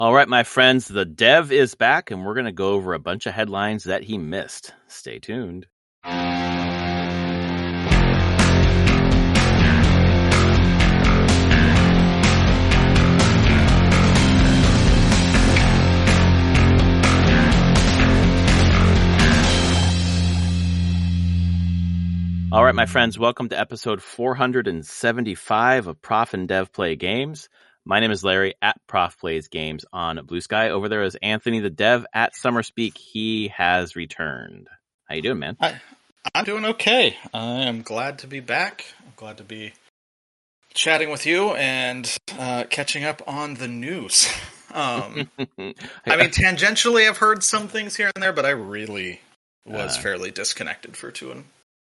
All right, my friends, the dev is back, and we're going to go over a bunch of headlines that he missed. Stay tuned. All right, my friends, welcome to episode 475 of Prof and Dev Play Games. My name is Larry at Prof Plays Games on Blue Sky. Over there is Anthony, the dev at Summer Speak. He has returned. How you doing, man? I'm doing okay. I am glad to be back. I'm glad to be chatting with you and catching up on the news. I mean, tangentially, I've heard some things here and there, but I really was fairly disconnected for two and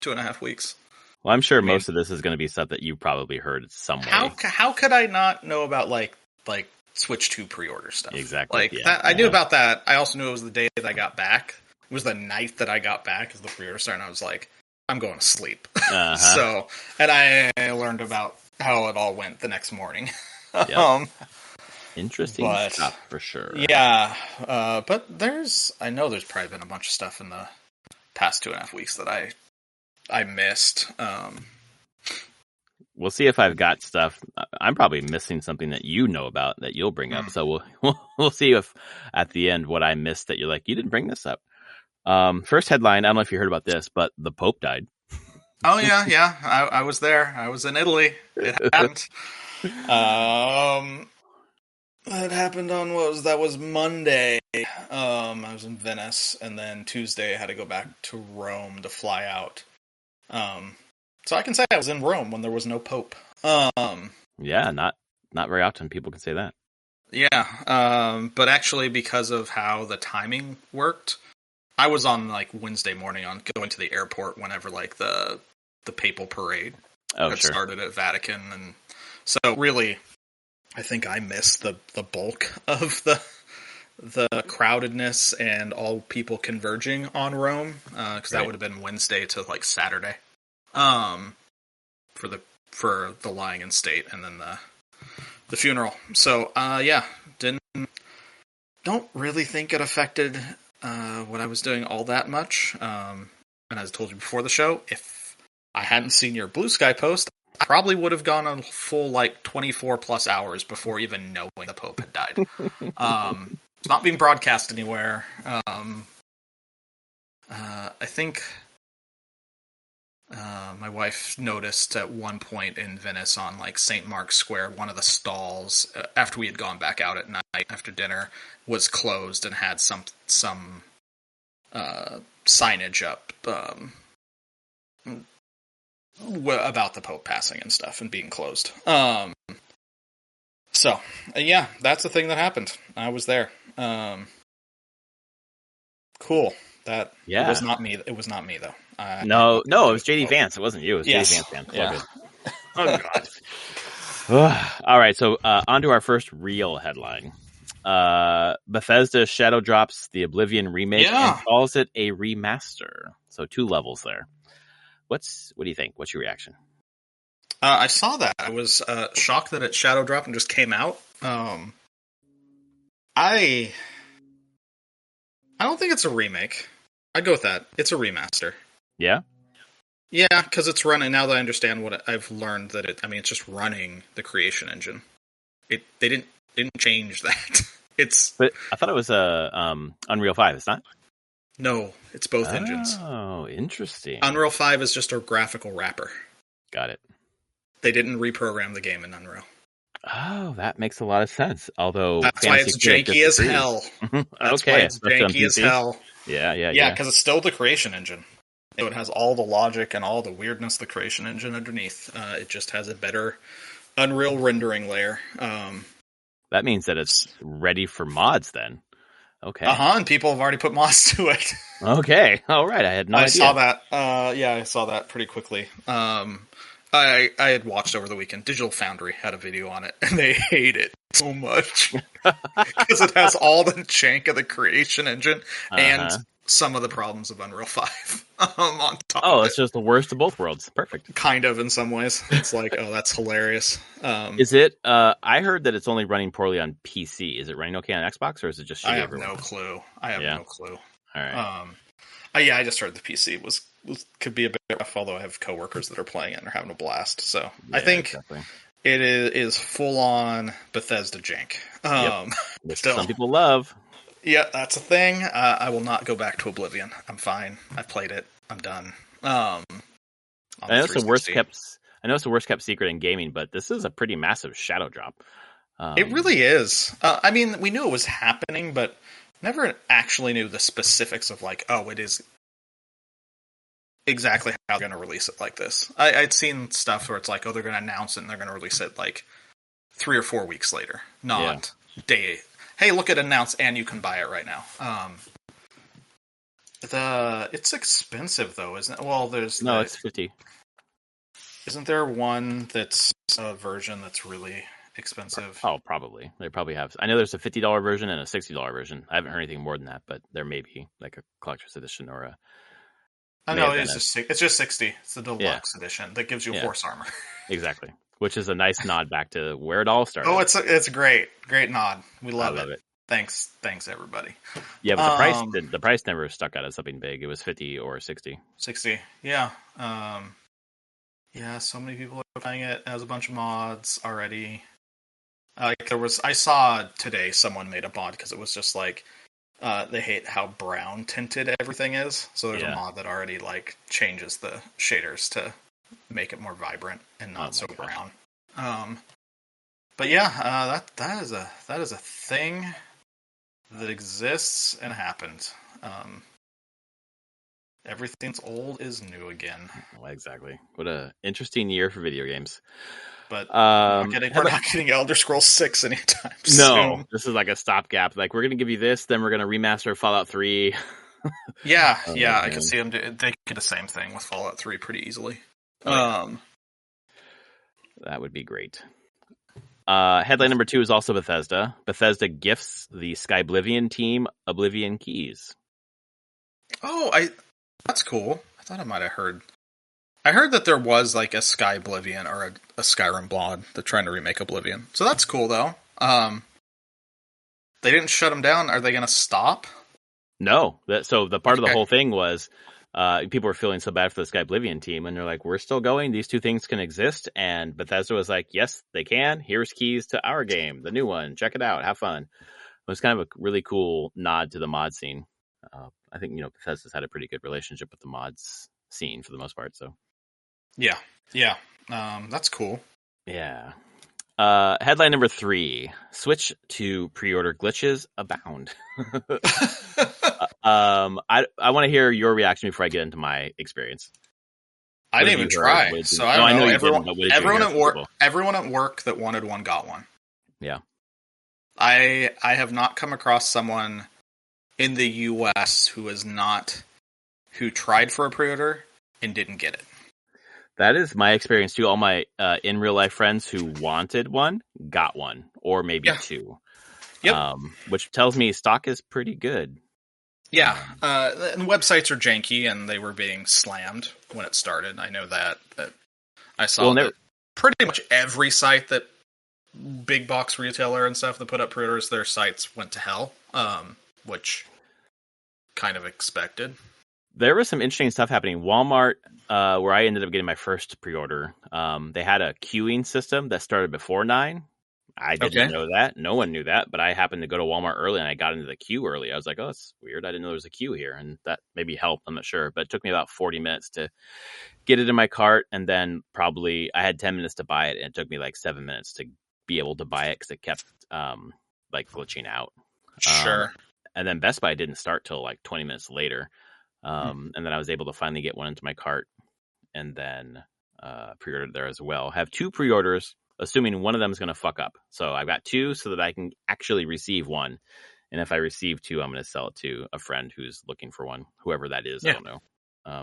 a half weeks. Well, I'm sure most of this is going to be stuff that you probably heard some way. How could I not know about like Switch 2 pre-order stuff? Exactly. I knew about that. I also knew it was the day that I got back. It was the night that I got back as the pre-order started, and I was like, I'm going to sleep. So, and I learned about how it all went the next morning. Yep. Interesting stuff for sure. Yeah, but I know there's probably been a bunch of stuff in the past 2.5 weeks that I missed. We'll see if I've got stuff. I'm probably missing something that you know about that you'll bring up. So we'll see if at the end what I missed that you're like, you didn't bring this up. First headline, I don't know if you heard about this, but the Pope died. Oh yeah. I was there. I was in Italy. It happened. It happened on that was Monday. I was in Venice, and then Tuesday I had to go back to Rome to fly out. So I can say I was in Rome when there was no Pope. Yeah, not very often people can say that. Yeah, but actually because of how the timing worked, I was on like Wednesday morning on going to the airport whenever like the papal parade started at Vatican, and so really, I think I missed the bulk of the crowdedness and all people converging on Rome, because that would have been Wednesday to like Saturday, for the lying in state and then the funeral. So don't really think it affected what I was doing all that much. And as I told you before the show, if I hadn't seen your Blue Sky post, I probably would have gone a full like 24 plus hours before even knowing the Pope had died. It's not being broadcast anywhere. I think my wife noticed at one point in Venice on like St. Mark's Square, one of the stalls after we had gone back out at night after dinner was closed and had some signage up about the Pope passing and stuff and being closed. So yeah, that's the thing that happened. I was there. Cool. It was not me. It was not me though. No, it was JD Vance. It wasn't you. It was JD Vance, man. Yeah. Oh God. All right, so on to our first real headline. Bethesda shadow drops the Oblivion remake and calls it a remaster. So 2 levels there. What do you think? What's your reaction? I saw that. I was shocked that it shadow dropped and just came out. I don't think it's a remake. I'd go with that. It's a remaster. Yeah? Yeah, because it's running, now that I understand what I've learned, that it's just running the creation engine. They didn't change that. But I thought it was Unreal 5, it's not? No, it's both engines. Oh, interesting. Unreal 5 is just a graphical wrapper. Got it. They didn't reprogram the game in Unreal. Oh, that makes a lot of sense. Although that's why it's janky as hell. That's why it's janky as hell. Yeah, because it's still the creation engine. So it has all the logic and all the weirdness of the creation engine underneath. It just has a better Unreal rendering layer. That means that it's ready for mods then. Okay. And people have already put mods to it. Okay, all right. I had no idea. I saw that. I saw that pretty quickly. I had watched over the weekend. Digital Foundry had a video on it, and they hate it so much because it has all the jank of the creation engine and some of the problems of Unreal 5 on top Oh, of it's it. just the worst of both worlds. Perfect. Kind of in some ways. It's like, oh, that's hilarious. Is it? I heard that it's only running poorly on PC. Is it running okay on Xbox, or is it just shitty I have everywhere? no clue. I have no clue. All right. Yeah, I just heard the PC could be a bit rough, although I have coworkers that are playing it and are having a blast. So Yeah, I think exactly. it is full on Bethesda jank. Which Still. some people love. Yeah, that's a thing. I will not go back to Oblivion. I'm fine. I've played it. I'm done. I know it's the worst kept. I know it's the worst kept secret in gaming, but this is a pretty massive shadow drop. It really is. I mean, we knew it was happening, but never actually knew the specifics of like, oh, it is exactly how they're going to release it like this. I'd seen stuff where it's like, oh, they're going to announce it and they're going to release it like 3 or 4 weeks later, not day. Hey, look at announce and you can buy it right now. It's expensive though, isn't it? Well, there's it's $50. Isn't there one that's a version that's really expensive? Oh, probably. They probably have. I know there's a $50 version and a $60 version. I haven't heard anything more than that, but there may be like a collector's edition or a. I know it's just 60. It's the deluxe edition that gives you horse armor. Exactly, which is a nice nod back to where it all started. Oh, it's great nod. We love it. Thanks everybody. Yeah, but the price never stuck out as something big. It was 50 or 60. 60, yeah. Yeah, so many people are playing it. It has a bunch of mods already. I saw today someone made a mod because it was just like they hate how brown tinted everything is. So there's a mod that already like changes the shaders to make it more vibrant and not so brown. But yeah, that is a thing that exists and happened. Everything's old is new again. Well, exactly. What a interesting year for video games. But we're not getting Elder Scrolls 6 anytime soon. No, this is like a stopgap. Like, we're going to give you this, then we're going to remaster Fallout 3. Yeah, I can see them they do the same thing with Fallout 3 pretty easily. That would be great. Headline number 2 is also Bethesda. Bethesda gifts the Skyblivion team Oblivion keys. Oh, that's cool. I thought I might have heard. I heard that there was like a Skyblivion or a Skyrim blog that's trying to remake Oblivion. So that's cool though. They didn't shut them down. Are they going to stop? No. So the part of the whole thing was people were feeling so bad for the Skyblivion team, and they're like, we're still going. These two things can exist. And Bethesda was like, yes, they can. Here's keys to our game, the new one. Check it out. Have fun. It was kind of a really cool nod to the mod scene. I think, Bethesda's had a pretty good relationship with the mods scene for the most part. So, yeah. That's cool. Yeah. Headline number 3: Switch to pre-order glitches abound. I want to hear your reaction before I get into my experience. I didn't even try, so I don't know. Everyone at work that wanted one got one. Yeah. I have not come across someone in the US who tried for a pre-order and didn't get it. That is my experience too. All my in real life friends who wanted one got one, or maybe two. Yep. Which tells me stock is pretty good. Yeah, and websites are janky, and they were being slammed when it started. I know that I saw that pretty much every site that big box retailer and stuff that put up pre-orders, their sites went to hell, which kind of expected. There was some interesting stuff happening. Walmart, where I ended up getting my first pre-order, they had a queuing system that started before 9. I didn't know that. No one knew that, but I happened to go to Walmart early and I got into the queue early. I was like, oh, that's weird. I didn't know there was a queue here, and that maybe helped. I'm not sure, but it took me about 40 minutes to get it in my cart, and then probably I had 10 minutes to buy it, and it took me like 7 minutes to be able to buy it because it kept like glitching out. Sure. And then Best Buy didn't start till like 20 minutes later. And then I was able to finally get one into my cart, and then pre-ordered there as well. Have 2 pre-orders, assuming one of them is going to fuck up. So I've got 2 so that I can actually receive one. And if I receive 2, I'm going to sell it to a friend who's looking for one, whoever that is. Yeah. I don't know.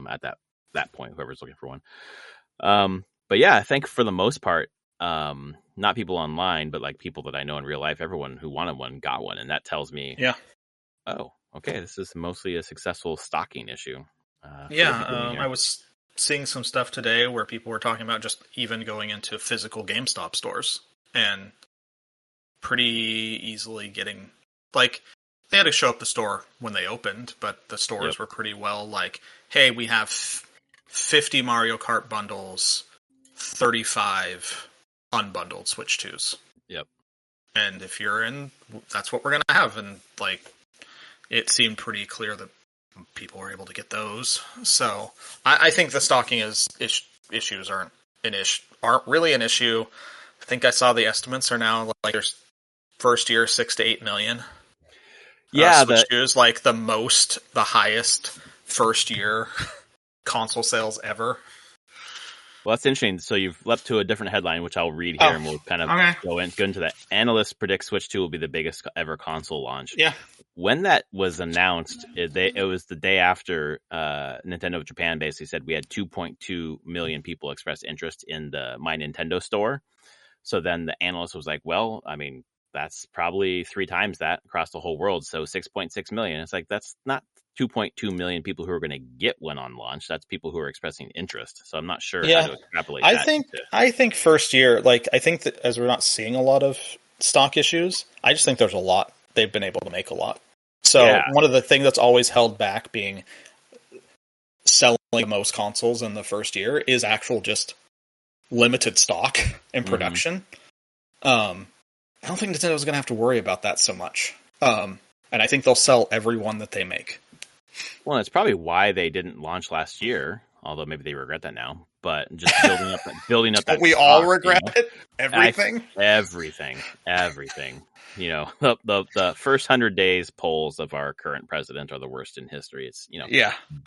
At that point, whoever's looking for one. But yeah, I think for the most part, not people online, but like people that I know in real life, everyone who wanted one got one. And that tells me Oh, okay. This is mostly a successful stocking issue. I was seeing some stuff today where people were talking about just even going into physical GameStop stores and pretty easily getting, like, they had to show up the store when they opened, but the stores were pretty well like, hey, we have 50 Mario Kart bundles, 35 unbundled Switch 2s. Yep. And if you're in, that's what we're going to have. And, like, it seemed pretty clear that people were able to get those. So I think the stocking issues aren't really an issue. I think I saw the estimates are now like there's first year 6 to 8 million. Yeah, Switch is like the highest first year console sales ever. Well, that's interesting. So you've leapt to a different headline, which I'll read here, and we'll kind of go into that. Analysts predict Switch 2 will be the biggest ever console launch. Yeah. When that was announced, it was the day after Nintendo Japan basically said we had 2.2 million people express interest in the My Nintendo store. So then the analyst was like, well, I mean, that's probably 3 times that across the whole world. So 6.6 million. It's like, that's not 2.2 million people who are going to get one on launch. That's people who are expressing interest. So I'm not sure how to extrapolate that. I think first year, like, I think that as we're not seeing a lot of stock issues, I just think there's a lot. They've been able to make a lot. So one of the things that's always held back being selling the most consoles in the first year is actual just limited stock and production. I don't think Nintendo's going to have to worry about that so much. And I think they'll sell every one that they make. Well, it's probably why they didn't launch last year, although maybe they regret that now. But just building up that we stock, all regret it? Everything? Everything. You know, the first 100 days polls of our current president are the worst in history. It's,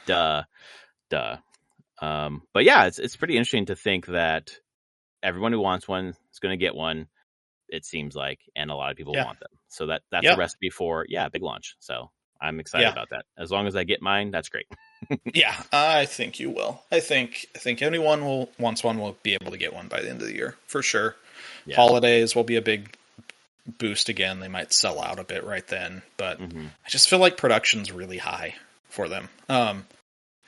duh. But yeah, it's pretty interesting to think that everyone who wants one is going to get one. It seems like, and a lot of people want them. So that's a recipe for big launch. So I'm excited about that. As long as I get mine, that's great. I think you will. I think anyone who wants one will be able to get one by the end of the year for sure. Yeah. Holidays will be a big boost again. They might sell out a bit right then, but I just feel like production's really high for them.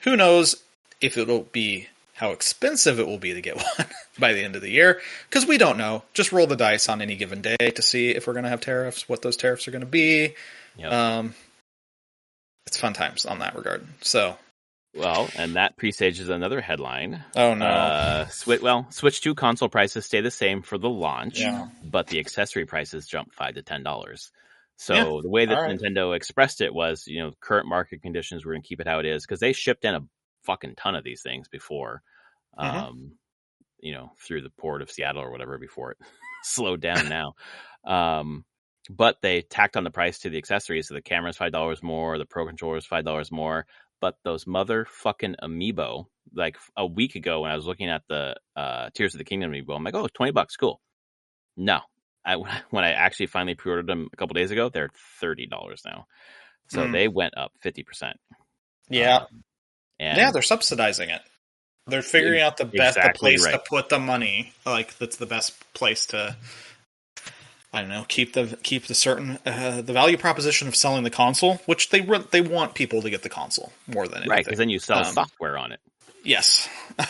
Who knows if it'll be how expensive it will be to get one by the end of the year, because we don't know. Just roll the dice on any given day to see if we're going to have tariffs, what those tariffs are going to be. It's fun times on that regard. So, well, and that presages another headline. Oh no! Switch 2 console prices stay the same for the launch, but the accessory prices jump $5 to $10. So the way that Nintendo expressed it was, current market conditions, we're going to keep it how it is, because they shipped in a fucking ton of these things before, through the port of Seattle or whatever before it slowed down now. But they tacked on the price to the accessories. So the camera's $5 more, the Pro Controller is $5 more. But those motherfucking amiibo, like a week ago when I was looking at the Tears of the Kingdom amiibo, I'm like, oh, it's $20, cool. No. When I actually finally pre-ordered them a couple days ago, they're $30 now. So they went up 50%. Yeah. They're subsidizing it. They're figuring out the place to put the money. Like, that's the best place to, I don't know, keep the certain the value proposition of selling the console, which they want people to get the console more than anything. Right, because then you sell software on it. Yes,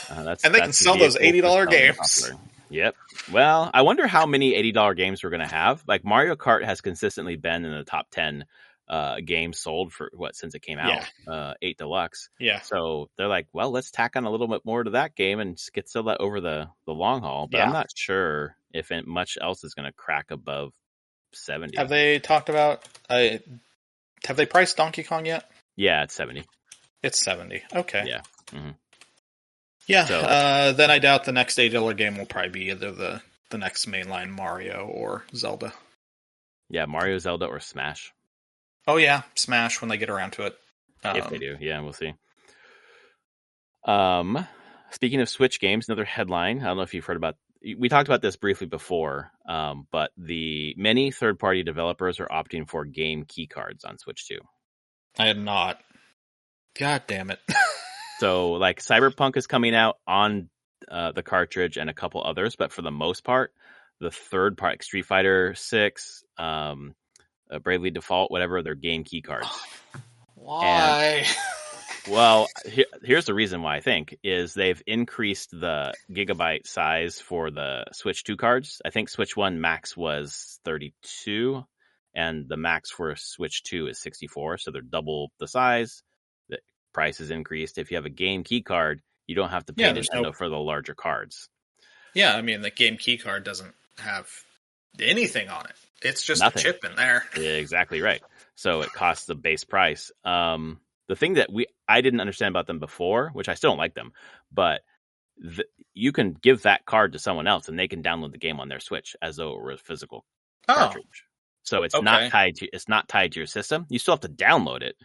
and they can sell those $80 games. Yep. Well, I wonder how many $80 games we're going to have. Like, Mario Kart has consistently been in the top 10 games sold for since it came out, 8 Deluxe. Yeah. So they're like, well, let's tack on a little bit more to that game and just get that over the long haul. But I'm not sure if much else is going to crack above 70. Have they talked about? Have they priced Donkey Kong yet? Yeah, it's 70. It's 70. Okay. Yeah. Mm-hmm. Yeah. So, then I doubt the next $8 game will probably be either the next mainline Mario or Zelda. Yeah, Mario, Zelda, or Smash. Oh yeah, Smash when they get around to it. If they do, yeah, we'll see. Speaking of Switch games, another headline. I don't know if you've heard about. We talked about this briefly before, but the many third-party developers are opting for game keycards on Switch 2. I had not. God damn it! So, like, Cyberpunk is coming out on the cartridge and a couple others, but for the most part, the third part, like Street Fighter 6, Bravely Default, whatever, their game key cards. Why? Well, here's the reason why I think is they've increased the gigabyte size for the Switch 2 cards. I think Switch 1 max was 32, and the max for Switch 2 is 64, so they're double the size. The price is increased. If you have a game key card, you don't have to pay Nintendo for the larger cards. Yeah, I mean, the game key card doesn't have anything on it. It's just a chip in there. Yeah, exactly right. So it costs the base price. The thing that I didn't understand about them before, which I still don't like them, but you can give that card to someone else and they can download the game on their Switch as though it were a physical cartridge. So it's not tied to your system. You still have to download it,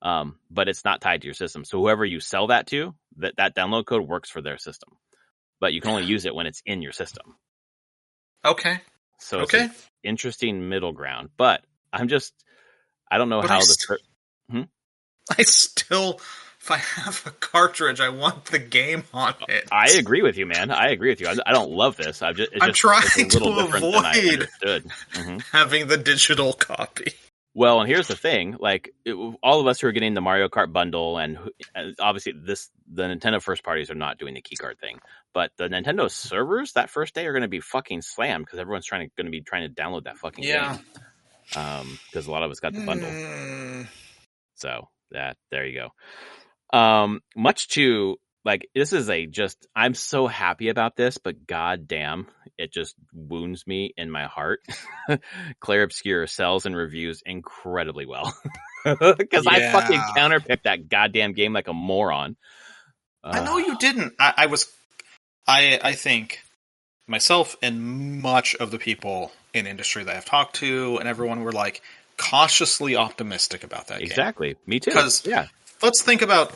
but it's not tied to your system. So whoever you sell that to, that download code works for their system, but you can only use it when it's in your system. Okay. So it's an interesting middle ground, but I don't know how I still, if I have a cartridge, I want the game on it. I agree with you, man. I agree with you. I don't love this. I'm trying to avoid having the digital copy. Well, and here's the thing: all of us who are getting the Mario Kart bundle, and obviously the Nintendo first parties are not doing the keycard thing, but the Nintendo servers that first day are going to be fucking slammed because everyone's going to be trying to download that fucking game. Because a lot of us got the bundle. So there you go. Much to this is I'm so happy about this, but goddamn, it just wounds me in my heart. Claire Obscure sells and reviews incredibly well because I fucking counterpicked that goddamn game like a moron. I know you didn't. I think myself and much of the people in industry that I've talked to and everyone were cautiously optimistic about that game. Exactly. Me too. Because let's think about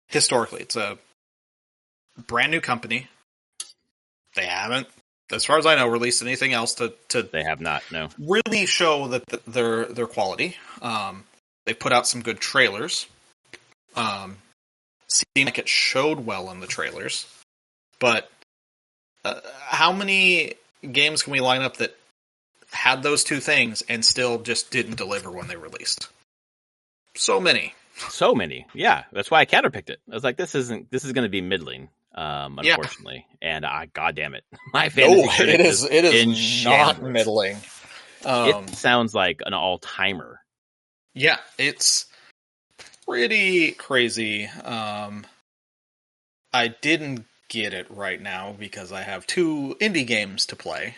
historically, it's a brand new company. They haven't, as far as I know, released anything else to They have not, no. Really show that their quality. They put out some good trailers. Seemed like it showed well in the trailers. But how many games can we line up that had those two things and still just didn't deliver when they released? So many. Yeah, that's why I counterpicked it. I was like, this is going to be middling, unfortunately. And God damn it, my fantasy it is not middling. It sounds like an all timer. Yeah, it's pretty crazy. I didn't get it right now because I have 2 indie games to play.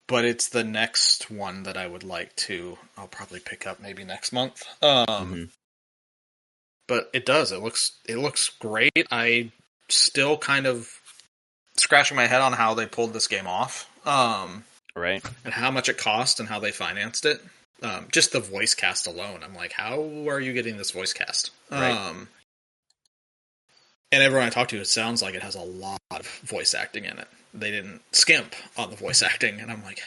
But it's the next one that I would I'll probably pick up maybe next month. But it does. It looks great. I still kind of scratching my head on how they pulled this game off. Right. And how much it cost and how they financed it. Just the voice cast alone. I'm like, how are you getting this voice cast? Right. And everyone I talk to, it sounds like it has a lot of voice acting in it. They didn't skimp on the voice acting, and I'm like,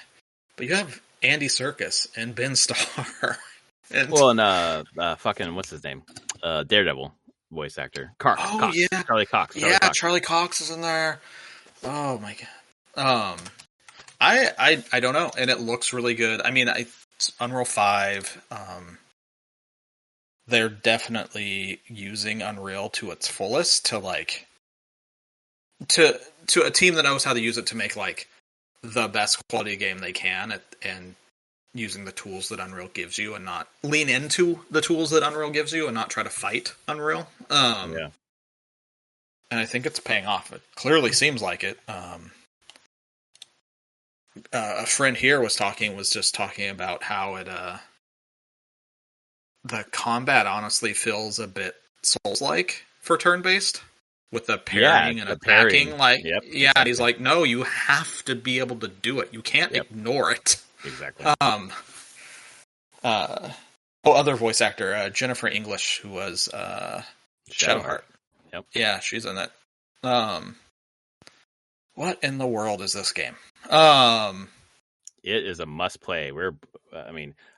but you have Andy Serkis and Ben Starr. And fucking, what's his name? Daredevil voice actor. Cox. Yeah. Charlie Cox. Charlie Cox is in there. Oh my god. I don't know, and it looks really good. I mean, it's Unreal 5. They're definitely using Unreal to its fullest to a team that knows how to use it to make the best quality game they can and using the tools that Unreal gives you and not lean into the tools that Unreal gives you and not try to fight Unreal. And I think it's paying off. It clearly seems like it. A friend here was just talking about how it the combat honestly feels a bit Souls-like for turn-based with the parrying and attacking. Exactly. He's like, no, you have to be able to do it. You can't ignore it. Exactly. Other voice actor, Jennifer English, who was Shadowheart. Yep. Yeah, she's in it. What in the world is this game? It is a must play.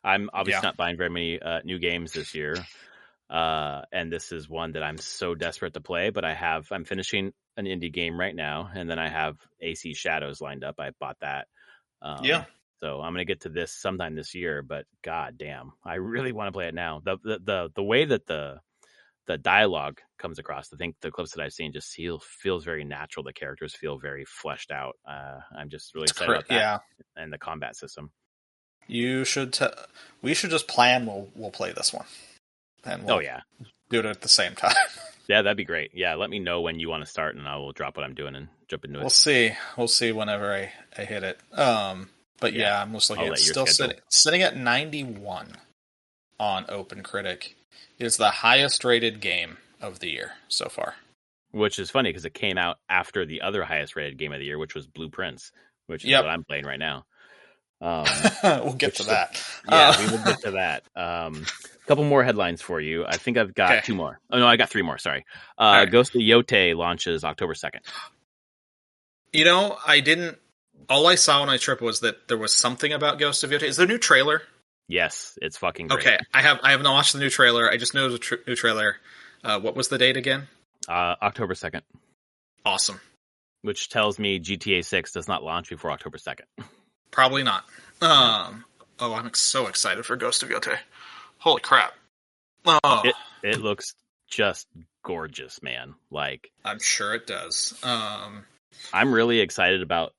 I'm obviously not buying very many new games this year. And this is one that I'm so desperate to play, but I'm finishing an indie game right now. And then I have AC Shadows lined up. I bought that. So I'm going to get to this sometime this year, but god damn, I really want to play it now. The way that the dialogue comes across, I think the clips that I've seen just feels very natural. The characters feel very fleshed out. I'm just really excited about that. Yeah. And the combat system. You should. We should just plan. We'll play this one, and we'll do it at the same time. Yeah, that'd be great. Yeah, let me know when you want to start, and I will drop what I'm doing and jump into it. We'll see whenever I hit it. But yeah, I'm just looking at still sitting at 91 on OpenCritic. It's the highest rated game of the year so far. Which is funny because it came out after the other highest rated game of the year, which was Blueprints, which is what I'm playing right now. We'll get to that. We will get to that. A couple more headlines for you. I think I've got 2 more. Oh no, I got 3 more. Sorry. Right. Ghost of Yotei launches October 2nd. You know, I didn't. All I saw when I tripped was that there was something about Ghost of Yotei. Is there a new trailer? Yes, it's fucking great. Okay, I have not watched the new trailer. I just know it was a new trailer. What was the date again? October 2nd. Awesome. Which tells me GTA 6 does not launch before October 2nd. Probably not. I'm so excited for Ghost of Yotei. Holy crap. Oh. It looks just gorgeous, man. Like, I'm sure it does. I'm really excited about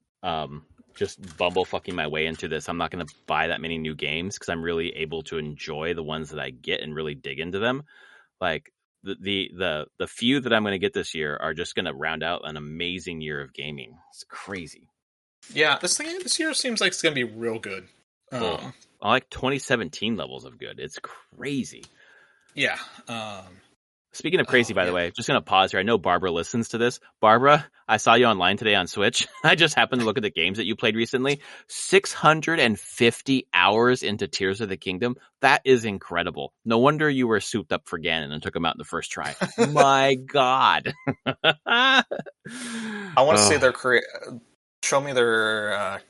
just bumblefucking my way into this. I'm not going to buy that many new games because I'm really able to enjoy the ones that I get and really dig into them. Like the few that I'm going to get this year are just going to round out an amazing year of gaming. It's crazy. Yeah, this year seems like it's going to be real good. I like 2017 levels of good. It's crazy. Yeah. Speaking of crazy, by the way, just going to pause here. I know Barbara listens to this. Barbara, I saw you online today on Switch. I just happened to look at the games that you played recently. 650 hours into Tears of the Kingdom. That is incredible. No wonder you were souped up for Ganon and took him out in the first try. My God. I want to see their show me their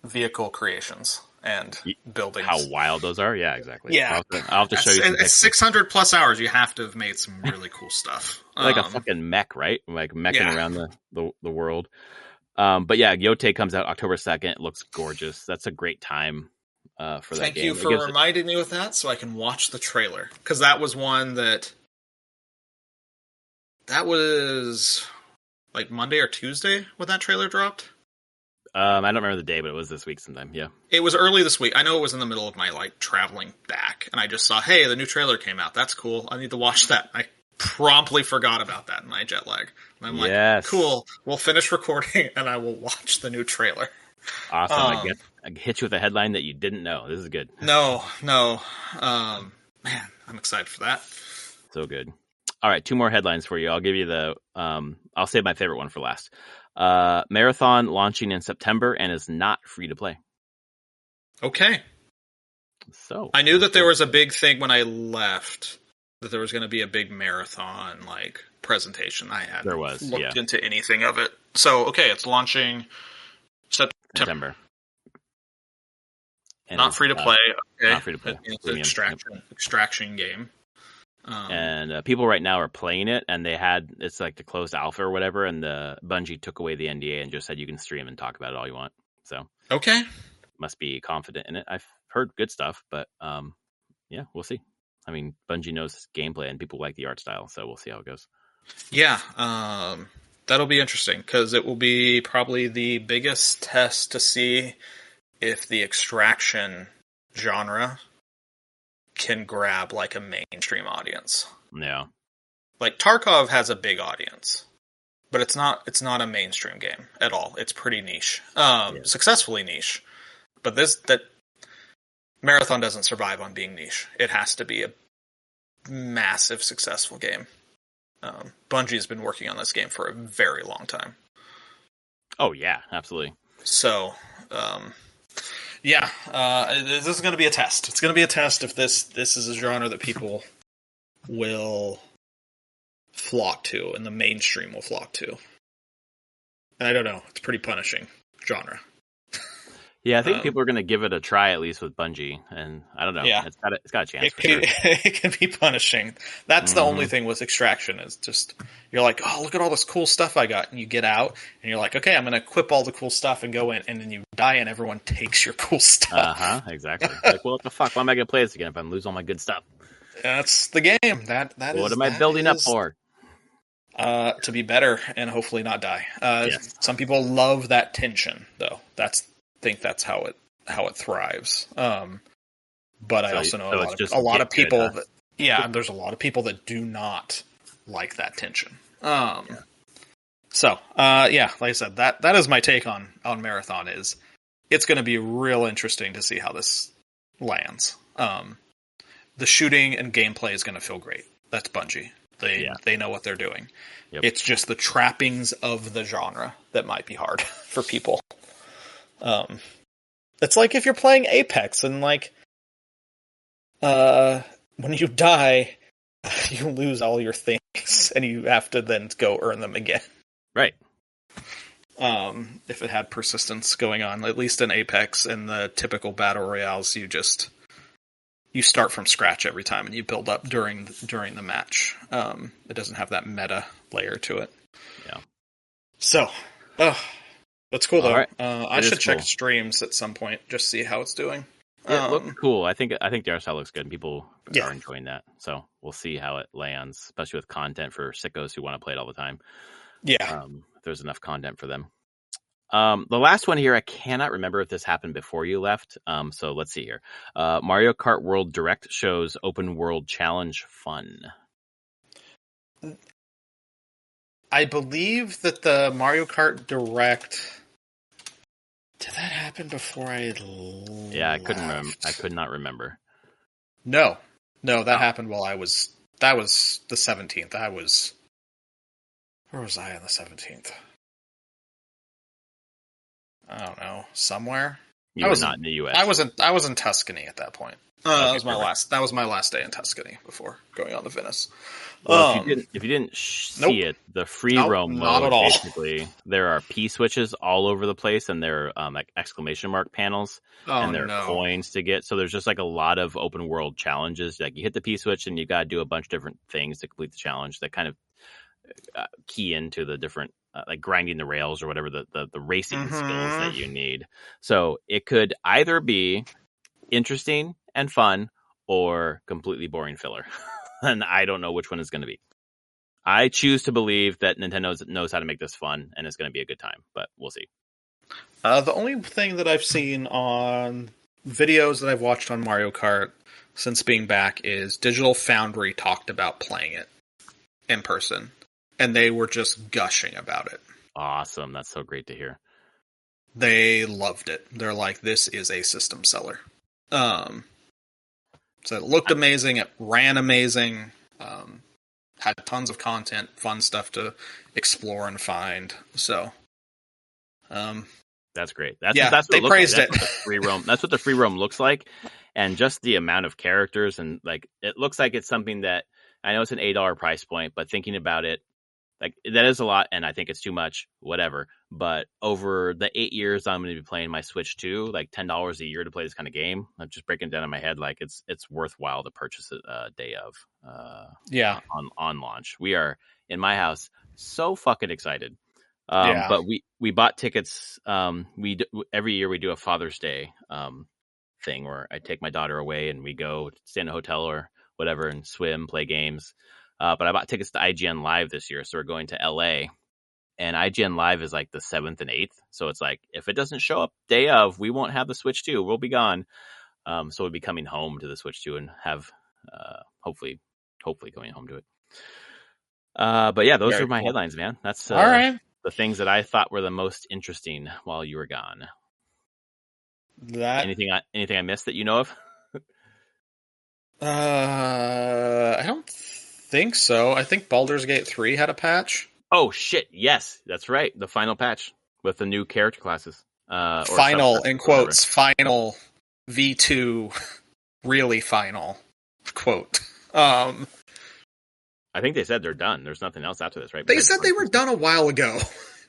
vehicle creations and buildings. How wild those are. Yeah, exactly. Yeah. I'll have to show you. At 600 plus hours, you have to have made some really cool stuff. Like a fucking mech, right? Like meching around the world. But yeah, Yotei comes out October 2nd. It looks gorgeous. That's a great time for that game. Thank you for reminding me with that so I can watch the trailer. Because that was one that was like Monday or Tuesday when that trailer dropped. I don't remember the day, but it was this week sometime. Yeah, it was early this week. I know it was in the middle of my traveling back, and I just saw, hey, the new trailer came out. That's cool. I need to watch that. I promptly forgot about that in my jet lag. And I'm like, cool. We'll finish recording, and I will watch the new trailer. Awesome. I hit you with a headline that you didn't know. This is good. No. Man, I'm excited for that. So good. All right, 2 more headlines for you. I'll give you I'll save my favorite one for last. Marathon launching in September and is not free to play. Okay. So I knew that there was a big thing when I left, that there was going to be a big Marathon presentation. I hadn't looked into anything of it. So okay, it's launching September. And not free to play. Okay. Not free to play. It's an extraction game. And people right now are playing it, and it's like the closed alpha or whatever, and the Bungie took away the NDA and just said you can stream and talk about it all you want. So okay, must be confident in it. I've heard good stuff, but yeah, we'll see. I mean, Bungie knows gameplay, and people like the art style, so we'll see how it goes. Yeah, that'll be interesting because it will be probably the biggest test to see if the extraction genre can grab a mainstream audience. Yeah. Tarkov has a big audience, but it's not a mainstream game at all. It's pretty niche. Successfully niche. But that Marathon doesn't survive on being niche. It has to be a massive successful game. Bungie has been working on this game for a very long time. Oh yeah, absolutely. So, yeah, this is going to be a test. It's going to be a test if this is a genre that people will flock to and the mainstream will flock to. And I don't know. It's pretty punishing genre. Yeah, I think people are going to give it a try at least with Bungie, and I don't know. Yeah. It's got a chance. It can be punishing. That's the only thing with Extraction is just you're like, oh, look at all this cool stuff I got, and you get out and you're like, okay, I'm going to equip all the cool stuff and go in, and then you die and everyone takes your cool stuff. Exactly. Like, well, what the fuck? Why am I going to play this again if I lose all my good stuff? That's the game. What am I building up for? To be better and hopefully not die. Yes. Some people love that tension, though. Think that's how it thrives. But I also know a lot of people there's a lot of people that do not like that tension. So, like I said, that is my take on Marathon. Is it's going to be real interesting to see how this lands. The shooting and gameplay is going to feel great. That's Bungie. They know what they're doing. Yep. It's just the trappings of the genre that might be hard for people. It's like if you're playing Apex and like, when you die, you lose all your things and you have to then go earn them again. Right. If it had persistence going on, at least in Apex and the typical battle royales, you start from scratch every time and you build up during the match. It doesn't have that meta layer to it. Yeah. So, that's cool though. Right. I should check streams at some point, just see how it's doing. It looks cool. I think the art style looks good and people are enjoying that. So we'll see how it lands, especially with content for sickos who want to play it all the time. Yeah. If there's enough content for them. The last one here, I cannot remember if this happened before you left. So let's see here. Mario Kart World Direct shows open world challenge fun. I believe that the Mario Kart Direct... Did that happen before I left? Yeah, I could not remember. No, that happened while I was... That was the 17th. Where was I on the 17th? I don't know. Somewhere? I was not in the U.S. I was in Tuscany at that point. That was my last day in Tuscany before going on to Venice. Well, if you didn't see it, the free roam mode, basically, there are P switches all over the place, and there are like exclamation mark panels, and there are coins to get. So there's just like a lot of open world challenges. Like you hit the P switch, and you got to do a bunch of different things to complete the challenge that kind of key into the different like grinding the rails or whatever the racing skills that you need. So it could either be interesting and fun or completely boring filler. And I don't know which one is going to be. I choose to believe that Nintendo knows how to make this fun and it's going to be a good time, but we'll see. The only thing that I've seen on videos that I've watched on Mario Kart since being back is Digital Foundry talked about playing it in person. And they were just gushing about it. Awesome. That's so great to hear. They loved it. They're like, this is a system seller. So it looked amazing. It ran amazing. Had tons of content, fun stuff to explore and find. So, that's great. That's what they praised it. That's what the free roam looks like. And just the amount of characters and like, it looks like it's something that I know it's an $8 price point, but thinking about it, like that is a lot, and I think it's too much, whatever. But over the 8 years I'm going to be playing my Switch 2, like $10 a year to play this kind of game, I'm just breaking it down in my head. Like it's worthwhile to purchase it day of, on launch. We are in my house so fucking excited. But we bought tickets. Every year we do a Father's Day thing where I take my daughter away and we go stay in a hotel or whatever and swim, play games. But I bought tickets to IGN Live this year, so we're going to LA, and IGN Live is like the 7th and 8th. So it's like, if it doesn't show up day of, we won't have the Switch 2. We'll be gone. So we'll be coming home to the Switch 2 and have, hopefully going home to it. But yeah, those are my headlines, man. That's all right. The things that I thought were the most interesting while you were gone. Anything I missed that you know of? I don't think so. I think Baldur's Gate 3 had a patch. Oh shit! Yes, that's right. The final patch with the new character classes. Final in quotes. Final V2. Really final quote. I think they said they're done. There's nothing else after this, right? They said they were done a while ago.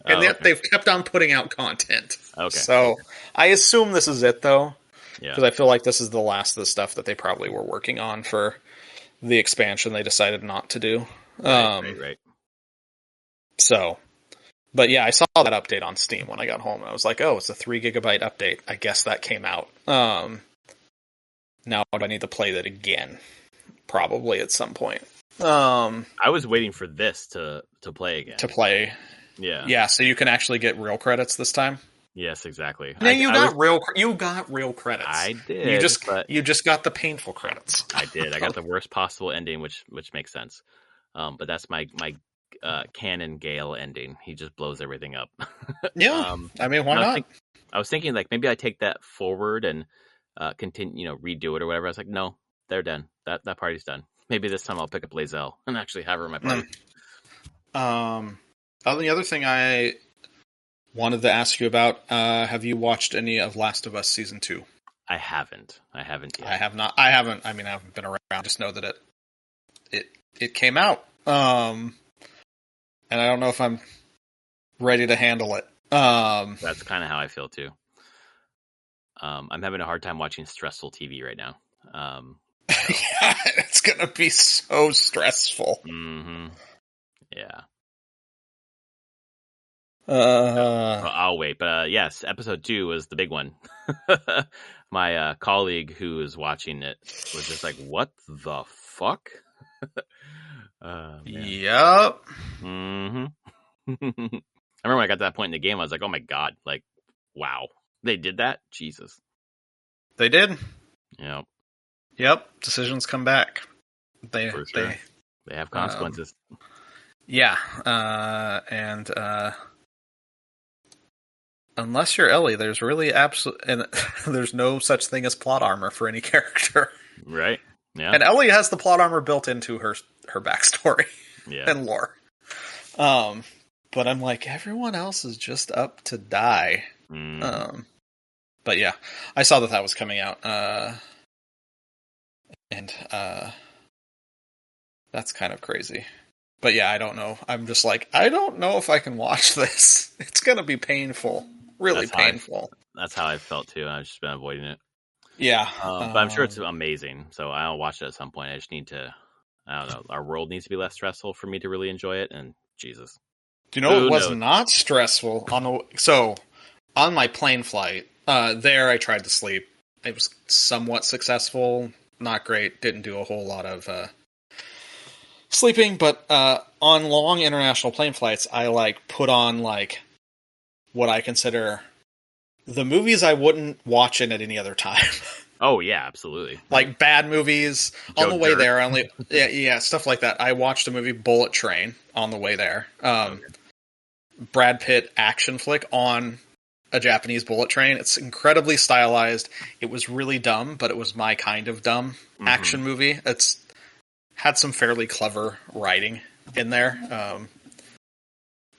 And they've kept on putting out content. Okay. So I assume this is it, though. Yeah. Because I feel like this is the last of the stuff that they probably were working on for the expansion they decided not to do. Right. So, but yeah, I saw that update on Steam when I got home. And I was like, oh, it's a 3 gigabyte update. I guess that came out. Now do I need to play that again? Probably at some point. I was waiting for this to play again. To play. Yeah. Yeah, so you can actually get real credits this time? Yes, exactly. No, you got real credits. I did. You just got the painful credits. I did. I got the worst possible ending, which makes sense. But that's my canon Gale ending. He just blows everything up. Yeah. I mean, why not? I was thinking like maybe I take that forward and continue, redo it or whatever. I was like, no, they're done. That party's done. Maybe this time I'll pick up Lae'zel and actually have her in my party. The other thing I wanted to ask you about, have you watched any of Last of Us Season 2? I haven't yet. I have not. I haven't. I mean, I haven't been around. I just know that it came out. And I don't know if I'm ready to handle it. That's kind of how I feel too. I'm having a hard time watching stressful TV right now. Yeah, it's gonna be so stressful. Mm-hmm. Yeah. I'll wait, but yes, episode 2 was the big one. My colleague who was watching it was just like, "What the fuck?" Yep. Mm-hmm. I remember when I got to that point in the game, I was like, "Oh my god!" Like, wow, they did that. Jesus, they did. Yep. Decisions come back. They have consequences. Yeah, and unless you're Ellie, there's really there's no such thing as plot armor for any character. Right. Yeah. And Ellie has the plot armor built into her backstory and lore. But I'm like, everyone else is just up to die. But yeah, I saw that was coming out. And that's kind of crazy. But yeah, I don't know. I'm just like, I don't know if I can watch this. It's going to be painful. Really painful. That's how I felt too. I've just been avoiding it. Yeah. But I'm sure it's amazing. So I'll watch it at some point. I just need to, I don't know. Our world needs to be less stressful for me to really enjoy it. And Jesus. Do you know it was not stressful? On my plane flight, there I tried to sleep. It was somewhat successful. Not great. Didn't do a whole lot of sleeping, but on long international plane flights, I put on what I consider the movies I wouldn't watch in at any other time. Oh yeah, absolutely. Like bad movies on the way there. Stuff like that. I watched a movie Bullet Train on the way there. Brad Pitt action flick on a Japanese bullet train. It's incredibly stylized. It was really dumb, but it was my kind of dumb action movie. It's had some fairly clever writing in there.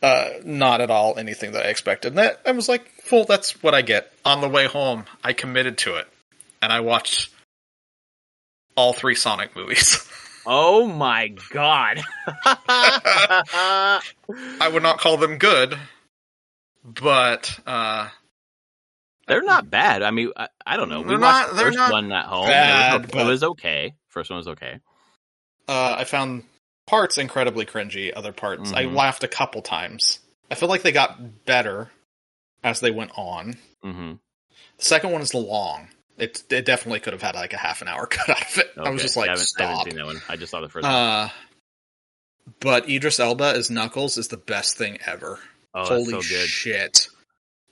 Not at all anything that I expected. And I was like, that's what I get. On the way home, I committed to it. And I watched all 3 Sonic movies. Oh my god. I would not call them good, but they're not bad. I mean, I don't know. We watched the first one at home. Bad, it was okay. First one was okay. I found parts incredibly cringy. Other parts, I laughed a couple times. I feel like they got better as they went on. The second one is long. It definitely could have had a half an hour cut out of it. Okay. I was just like, stop. I haven't seen that one. I just saw the first one. But Idris Elba as Knuckles is the best thing ever. Oh, holy so good. Shit!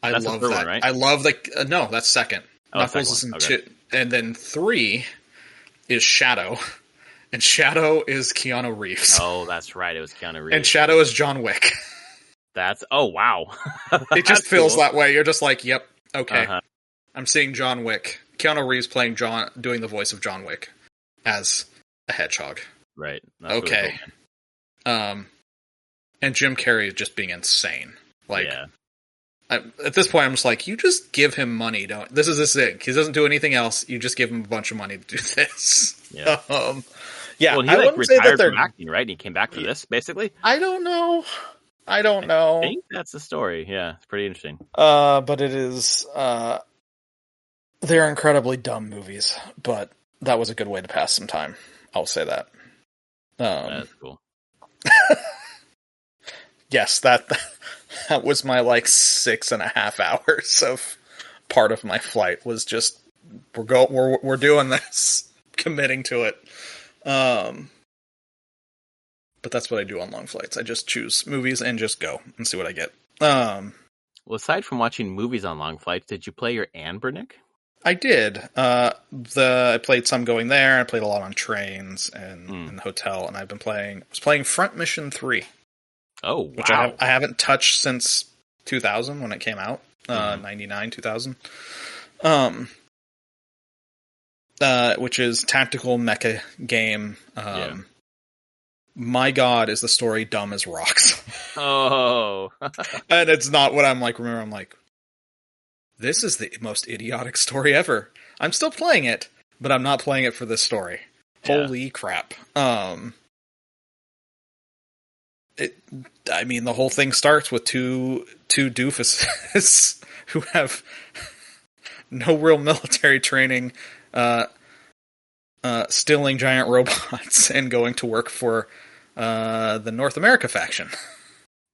I that's love the third that. one, right? I love no, that's second. Knuckles is in 2, and then 3 is Shadow, and Shadow is Keanu Reeves. Oh, that's right. It was Keanu Reeves, and Shadow is John Wick. Wow. It just feels that way. You're just like, yep, okay. I'm seeing John Wick. Keanu Reeves playing doing the voice of John Wick as a hedgehog. Right. That's okay. Really cool. And Jim Carrey just being insane. At this point, I'm just like, you just give him money. This is his thing. He doesn't do anything else. You just give him a bunch of money to do this. Yeah. Yeah. Well, he retired from acting, right? And he came back for this, basically. I don't know. I don't know. I think that's the story. Yeah, it's pretty interesting. But it is. They're incredibly dumb movies, but that was a good way to pass some time. I'll say that. That's cool. Yes, that was my 6.5 hours of part of my flight was just we're doing this, committing to it. But that's what I do on long flights. I just choose movies and just go and see what I get. Well, aside from watching movies on long flights, did you play your Anbernic? I did. I played some going there. I played a lot on trains and in the hotel, and I was playing Front Mission 3. Oh, wow. Which I haven't touched since 2000 when it came out. 99, 2000. Which is tactical mecha game. My God, is the story dumb as rocks. Oh. And it's not what I'm like. Remember, I'm like, this is the most idiotic story ever. I'm still playing it, but I'm not playing it for this story. Yeah. Holy crap. The whole thing starts with two doofuses who have no real military training, stealing giant robots and going to work for the North America faction.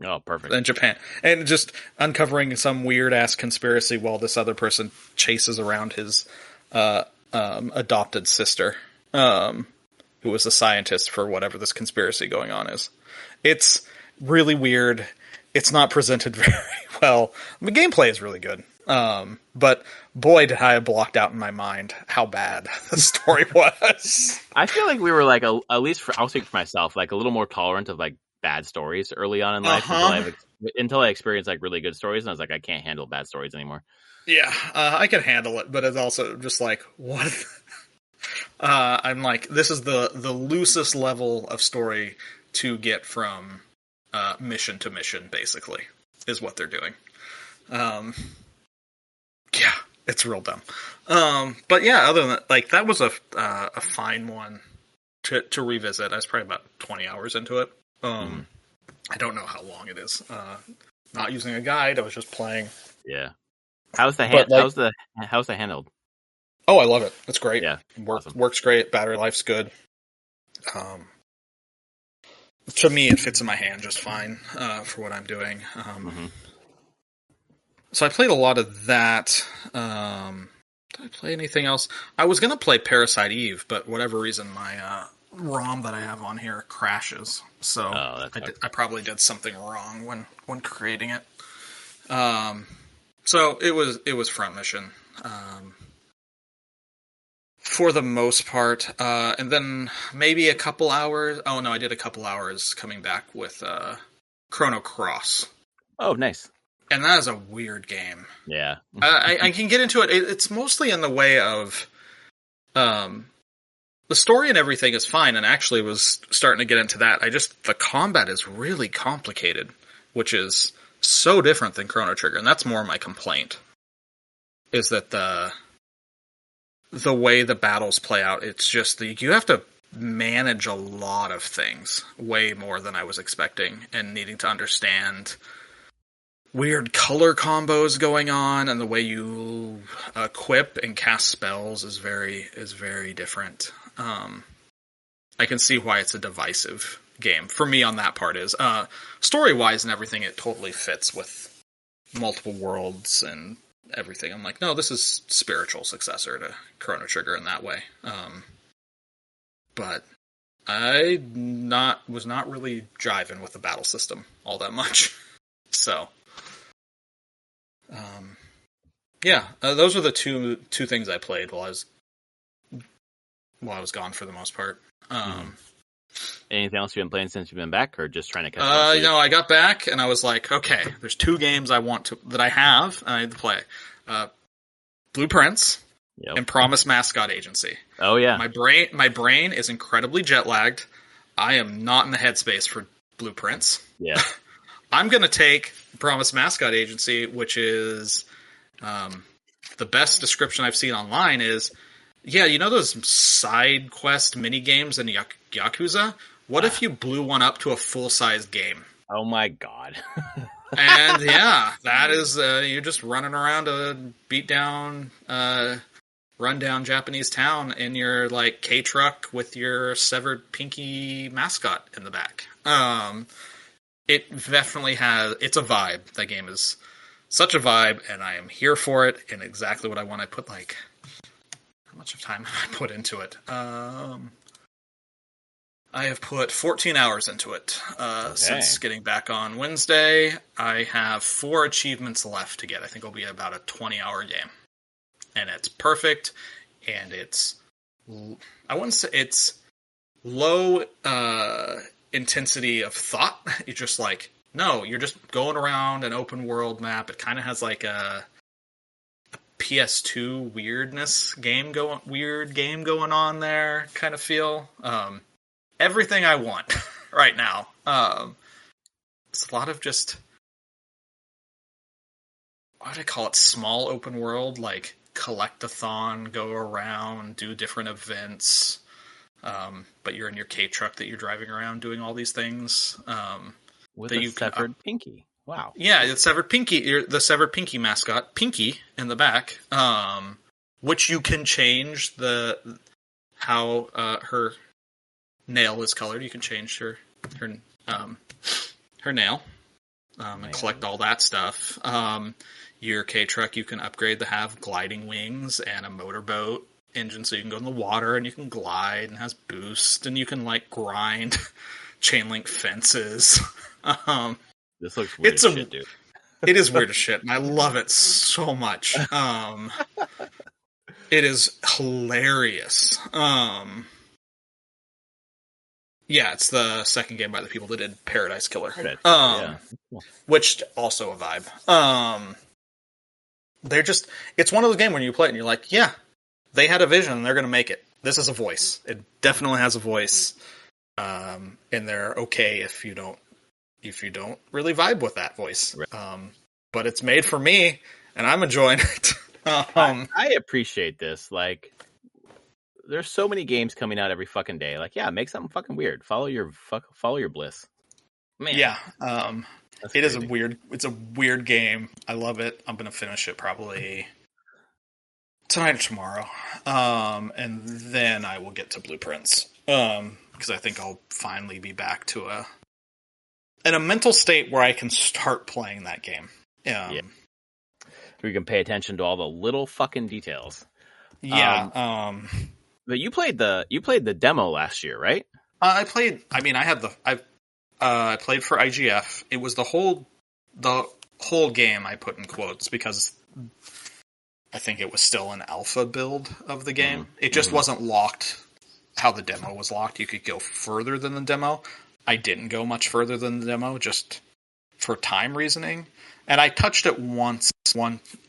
Oh, perfect. In Japan. And just uncovering some weird-ass conspiracy while this other person chases around his adopted sister, who was a scientist for whatever this conspiracy going on is. It's really weird. It's not presented very well. The gameplay is really good. But boy, did I have blocked out in my mind how bad the story was. I feel like we were at least I'll speak for myself, a little more tolerant of bad stories early on in life until I experienced really good stories, and I was like, I can't handle bad stories anymore. Yeah, I can handle it, but it's also just what? I'm like, this is the loosest level of story to get from mission to mission, basically, is what they're doing. Yeah, it's real dumb. But yeah, other than that, that was a fine one to revisit. I was probably about 20 hours into it. I don't know how long it is. Not using a guide, I was just playing. Yeah. How's the handheld? Oh, I love it. It's great. Yeah. Awesome. Works great. Battery life's good. To me, it fits in my hand just fine for what I'm doing. So I played a lot of that. Did I play anything else? I was going to play Parasite Eve, but whatever reason, my ROM that I have on here crashes. So I probably did something wrong when creating it. So it was Front Mission. For the most part. And then maybe a couple hours. Oh, no, I did a couple hours coming back with Chrono Cross. Oh, nice. And that is a weird game. Yeah. I can get into it. It's mostly in the way of... the story and everything is fine, and actually was starting to get into that. The combat is really complicated, which is so different than Chrono Trigger, and that's more my complaint. Is that the way the battles play out, it's just you have to manage a lot of things, way more than I was expecting, and needing to understand weird color combos going on, and the way you equip and cast spells is very different. I can see why it's a divisive game. For me on that part is, story-wise and everything, it totally fits with multiple worlds and everything. I'm like, no, this is spiritual successor to Chrono Trigger in that way. But I was not really jiving with the battle system all that much. So, yeah, those are the two things I played while I was gone for the most part. Anything else you've been playing since you've been back, or just trying to catch up? I got back and I was like, okay, there's two games I need to play. Blue Prince and Promise Mascot Agency. Oh yeah. My brain is incredibly jet lagged. I am not in the headspace for Blue Prince. Yeah. I'm going to take Promise Mascot Agency, which is the best description I've seen online is, yeah, you know those side quest mini games in Yakuza? What if you blew one up to a full-size game? Oh my god. And yeah, that is you're just running around a beat down, run down Japanese town in your like K truck with your severed pinky mascot in the back. It definitely has. It's a vibe. That game is such a vibe, and I am here for it. And exactly what I want. I put like how much of time have I put into it? I have put 14 hours into it since getting back on Wednesday. I have 4 achievements left to get. I think it'll be about a 20-hour game. And it's perfect, and it's... I wouldn't say it's low intensity of thought. You're just like, no, you're just going around an open world map. It kind of has like a PS2 weird game going on there kind of feel. Everything I want right now. It's a lot of just, what do I call it? Small open world, like collect-a-thon, go around, do different events. But you're in your K truck that you're driving around doing all these things. With a severed pinky. Wow. Yeah, the severed pinky, the severed pinky mascot, Pinky, in the back, which you can change how her nail is colored. You can change her nail and collect all that stuff. Your K truck, you can upgrade to have gliding wings and a motorboat engine, so you can go in the water and you can glide and has boost, and you can like grind chain link fences. This looks weird as shit, dude. It is weird as shit, and I love it so much. It is hilarious. Yeah, it's the second game by the people that did Paradise Killer. Which also a vibe. It's one of those games when you play it and you're like, yeah, they had a vision and they're going to make it. This is a voice. It definitely has a voice. And they're okay if you don't really vibe with that voice. Right. But it's made for me and I'm enjoying it. I appreciate this. Like, there's so many games coming out every fucking day. Like, yeah, make something fucking weird. Follow your bliss. Man. Yeah. It is it's a weird game. I love it. I'm going to finish it probably tonight or tomorrow. And then I will get to Blueprints. Because I think I'll finally be back to in a mental state where I can start playing that game. Yeah. We can pay attention to all the little fucking details. Yeah. But you played the demo last year, right? I played for IGF. It was the whole game I put in quotes because I think it was still an alpha build of the game. It just wasn't locked how the demo was locked. You could go further than the demo. I didn't go much further than the demo just for time reasoning. And I touched it one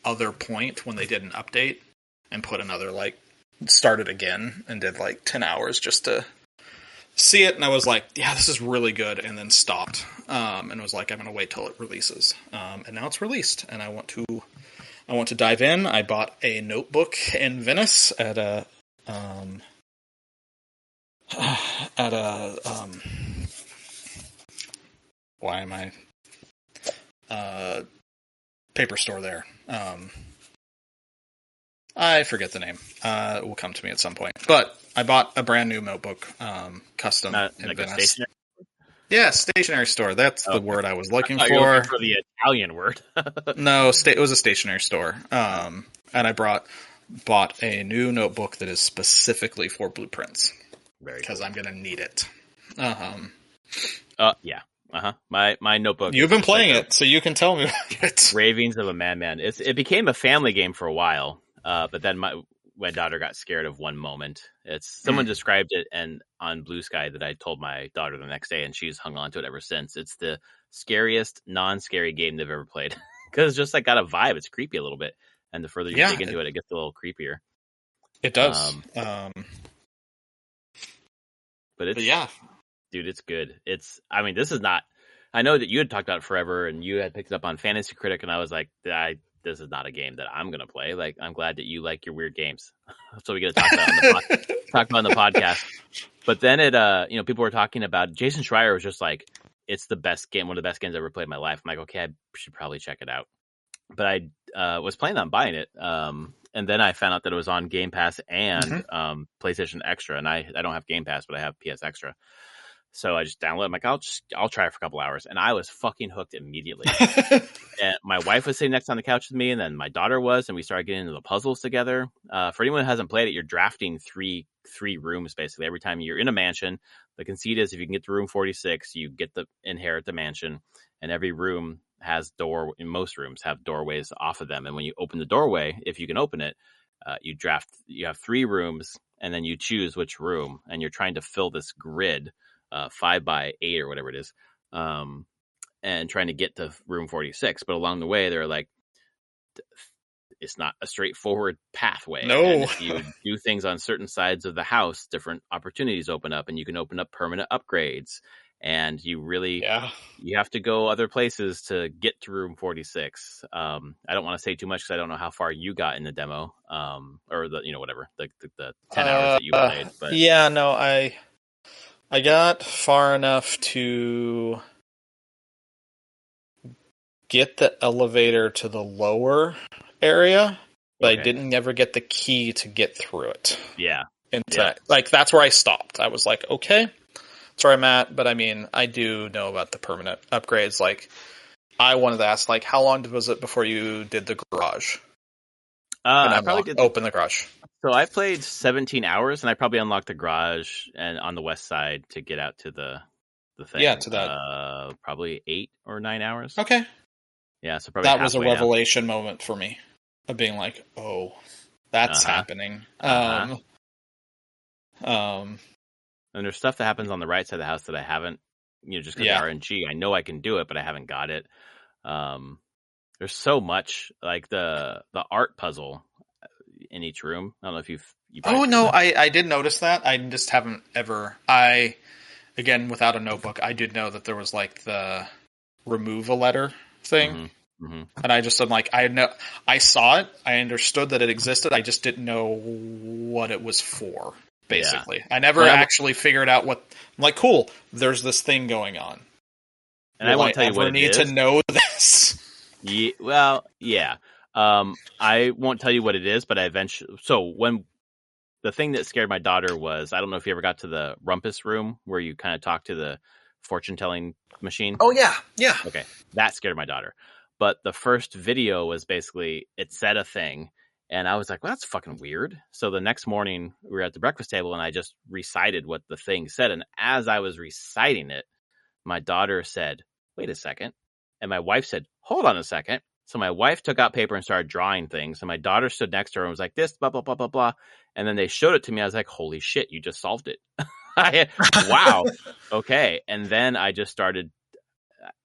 other point when they did an update and put another started again and did 10 hours just to see it, and I was like, yeah, this is really good, and then stopped. And was like, I'm going to wait till it releases. And now it's released, and I want to dive in. I bought a notebook in Venice at a paper store there. I forget the name. It will come to me at some point. But I bought a brand new notebook, custom in Venice. Stationery? Yeah, stationery store. That's the word I was looking for. You were looking for the Italian word. No, it was a stationery store. And I bought a new notebook that is specifically for Blueprints. Because I'm going to need it. Yeah. My notebook. You've been playing it, so you can tell me about it. Ravings of a Madman. It became a family game for a while. But then my daughter got scared of one moment. Someone described it on Blue Sky that I told my daughter the next day, and she's hung on to it ever since. It's the scariest non-scary game they've ever played because it's just got a vibe. It's creepy a little bit, and the further you dig into it, it gets a little creepier. It does. But dude, it's good. This is not. I know that you had talked about it forever, and you had picked it up on Fantasy Critic, and I was like, this is not a game that I'm going to play. I'm glad that you like your weird games. So we get to talk about on the podcast. But then people were talking about Jason Schreier was just like, it's the best game, one of the best games I've ever played in my life. I'm like, okay, I should probably check it out. But I was planning on buying it. And then I found out that it was on Game Pass and PlayStation Extra. And I don't have Game Pass, but I have PS Extra. So I just downloaded. I'm like, I'll try it for a couple hours. And I was fucking hooked immediately. And my wife was sitting next on the couch with me, and then my daughter was, and we started getting into the puzzles together. For anyone who hasn't played it, you're drafting three rooms basically. Every time you're in a mansion, the conceit is if you can get to room 46, you get to inherit the mansion. And every room has most rooms have doorways off of them. And when you open the doorway, if you can open it, you have 3 rooms, and then you choose which room, and you're trying to fill this grid, 5 by 8 or whatever it is. And trying to get to room 46. But along the way, they're like, it's not a straightforward pathway. No. And if you do things on certain sides of the house, different opportunities open up, and you can open up permanent upgrades. And you really, you have to go other places to get to room 46. I don't want to say too much because I don't know how far you got in the demo, or whatever, the 10 hours that you played. But yeah, no, I got far enough to get the elevator to the lower area, but I didn't ever get the key to get through it. Yeah. Like, that's where I stopped. I was like, okay, that's where I'm at. But I mean, I do know about the permanent upgrades. Like, I wanted to ask, like, how long was it before you did the garage? I probably did open the garage. So I played 17 hours, and I probably unlocked the garage and on the west side to get out to the thing. Yeah, to that. Probably 8 or 9 hours. Okay. Yeah, so probably that was a revelation now. moment for me of being like, oh, that's happening. And there's stuff that happens on the right side of the house that I haven't, just because of RNG. I know I can do it, but I haven't got it. There's so much, like the art puzzle in each room. I don't know if you've oh no, I did notice that. I just haven't ever. Again, without a notebook, I did know that there was like the remove a letter thing. And I just, I'm like, I saw it, I understood that it existed, I just didn't know what it was for, basically. I never actually figured out what, I'm like, cool, there's this thing going on. And I won't tell you what it is. I need to know this. I won't tell you what it is, but I eventually, when the thing that scared my daughter was, I don't know if you ever got to the rumpus room where you kind of talk to the fortune-telling machine. Oh, yeah. Okay, that scared my daughter. But the first video was basically, it said a thing, and I was like, well, that's fucking weird. So the next morning, we were at the breakfast table, and I just recited what the thing said. And as I was reciting it, my daughter said, wait a second. And my wife said, hold on a second. So my wife took out paper and started drawing things. And my daughter stood next to her and was like, this, blah, blah, blah, blah, blah. And then they showed it to me. I was like, holy shit, you just solved it. Wow. Okay. And then I just started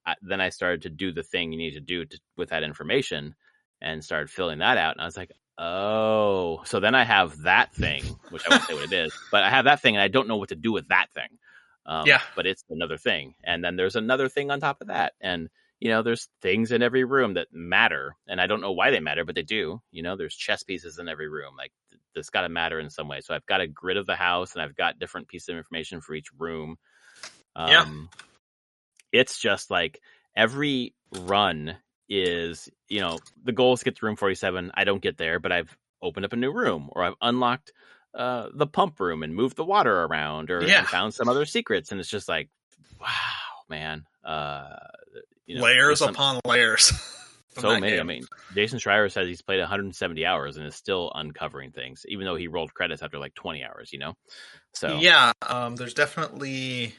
to do the thing you need to do with that information and started filling that out. And I was like, oh, so then I have that thing, which I won't say what it is, but I have that thing and I don't know what to do with that thing. But it's another thing. And then there's another thing on top of that. And, there's things in every room that matter. And I don't know why they matter, but they do. There's chess pieces in every room. Like, this got to matter in some way. So I've got a grid of the house and I've got different pieces of information for each room. It's just like every run is, the goal is to get to room 47. I don't get there, but I've opened up a new room, or I've unlocked the pump room and moved the water around, or and found some other secrets. And it's just like, wow, man. Layers upon layers. So many. Game. I mean, Jason Schreier says he's played 170 hours and is still uncovering things, even though he rolled credits after like 20 hours, So yeah, there's definitely.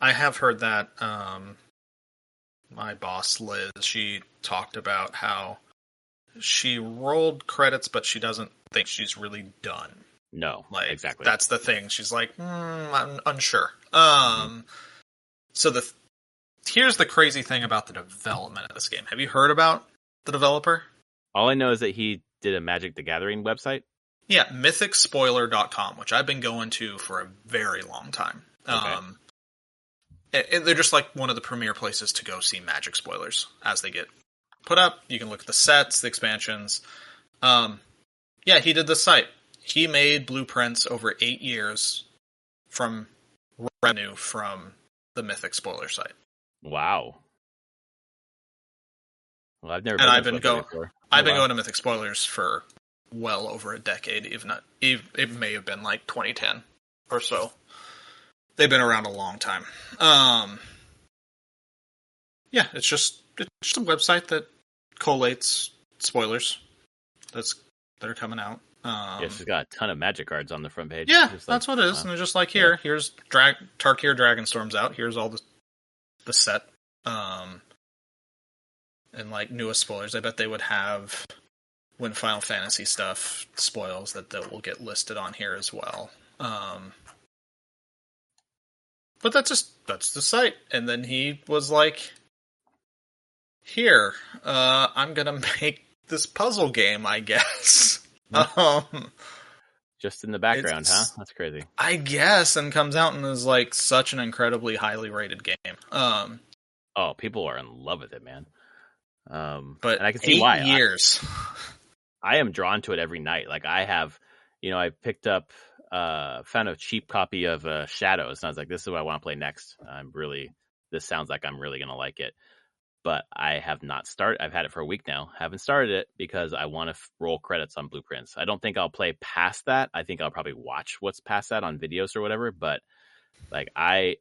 I have heard that my boss Liz, she talked about how she rolled credits, but she doesn't think she's really done. No, exactly. That's the thing. She's like, I'm unsure. So here's the crazy thing about the development of this game. Have you heard about the developer? All I know is that he did a Magic the Gathering website. Yeah, mythicspoiler.com, which I've been going to for a very long time. Okay. They're just like one of the premier places to go see Magic spoilers as they get put up. You can look at the sets, the expansions. He did this site. He made blueprints over 8 years from revenue from the Mythic spoiler site. Wow. Well, I've never And been to this website before. I've been going to Mythic Spoilers for well over a decade. It may have been like 2010 or so. They've been around a long time. Yeah, it's just a website that collates spoilers that are coming out. It's got a ton of magic cards on the front page. Yeah, that's what it is. And they're just like, here's Tarkir Dragonstorm's out. Here's all the set. And like newest spoilers. I bet they would have, when Final Fantasy stuff spoils, that will get listed on here as well. But that's the site. And then he was like, here, I'm gonna make this puzzle game, I guess. Just in the background, huh? That's crazy. I guess, and comes out and is like such an incredibly highly rated game. Oh, people are in love with it, man. But and I can see why. Years. I am drawn to it every night. Like I have, I picked up, found a cheap copy of Shadows, and I was like, this is what I want to play next. This sounds like I'm really gonna like it. But I have not started. I've had it for a week now. Haven't started it because I want to roll credits on Blueprints. I don't think I'll play past that. I think I'll probably watch what's past that on videos or whatever. But like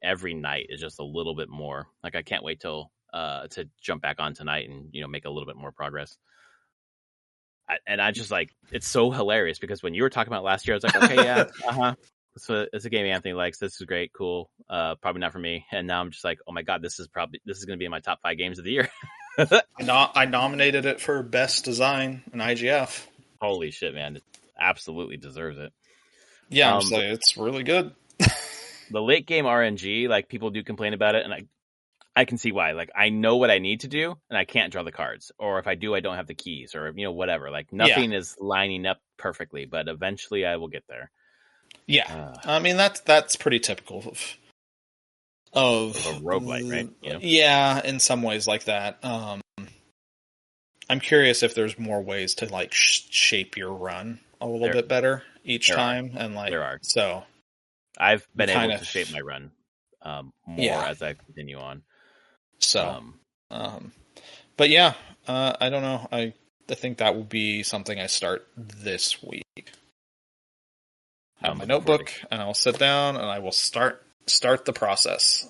every night is just a little bit more. Like I can't wait till to jump back on tonight and make a little bit more progress. I just like, it's so hilarious because when you were talking about last year, I was like, okay, yeah, it's a game Anthony likes. This is great, cool. Probably not for me. And now I'm just like, oh my god, this is going to be in my top 5 games of the year. I nominated it for best design in IGF. Holy shit, man! It absolutely deserves it. Yeah, I'm saying it's really good. The late game RNG, like people do complain about it, and I can see why. Like I know what I need to do, and I can't draw the cards, or if I do, I don't have the keys, or whatever. Like nothing is lining up perfectly, but eventually I will get there. Yeah, I mean that's pretty typical of a roguelike, right? Yeah, in some ways like that. I'm curious if there's more ways to like shape your run a little bit better each time, and like there are. So I've been able to shape my run more as I continue on. So, but yeah, I don't know. I think that will be something I start this week. I have my notebook, and I'll sit down, and I will start the process.